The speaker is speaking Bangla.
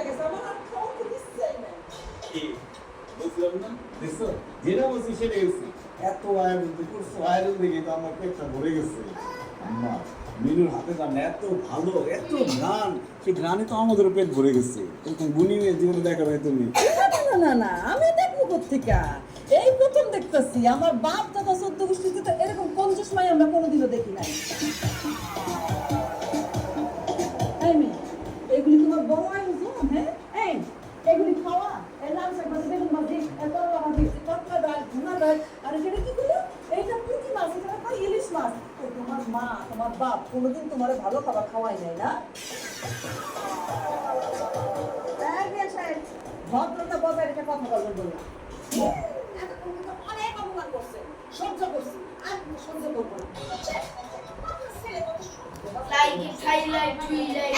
গেছে আমার আর খাওয়া তো ইচ্ছাই নাই। কি বুঝলাম না দেখছো যেটা বলছি সেটা গেছি এত আয়োজন তো করছো আয়োজন দেখে তো আমার পেটটা ভরে গেছে আম্মা মিনুর হাতে রান্না এত ভালো এত ঘ্রাণ সেই ঘ্রাণে তো আমাদেরও পেট ভরে গেছে এরকম গুণী মেয়ের জীবনে দেখা ভাই তুমি না আমি দেখবো কোথেকা এই প্রথম দেখতেছি আমার বাপ দাদা 14 গোষ্ঠীতে তো এরকম কঞ্জুস মাই আমরা কোনোদিনও দেখি নাই। এই মেয়ে, এগুলি তোমার বড় আয়োজন হ্যাঁ এই এগুলি খাওয়া এই লাল শাক ভাজি বেগুন ভাজি করলা ভাজি তরকা ডাল ভুনা ডাল আর সেটা কি করলো এইটা পুঁটি মাছ এটা কই ইলিশ মাছ তো তোমার মা তোমার বাপ কোনোদিন তোমার ভালো খাবার খাওয়াই নাই না ভদ্রতা বজায় রেখে কথা বলবেন না এতক্ষণ কিন্তু অনেক অপমান করছে সহ্য করছি আর সহ্য করবো না Like it, highlight, tree, like.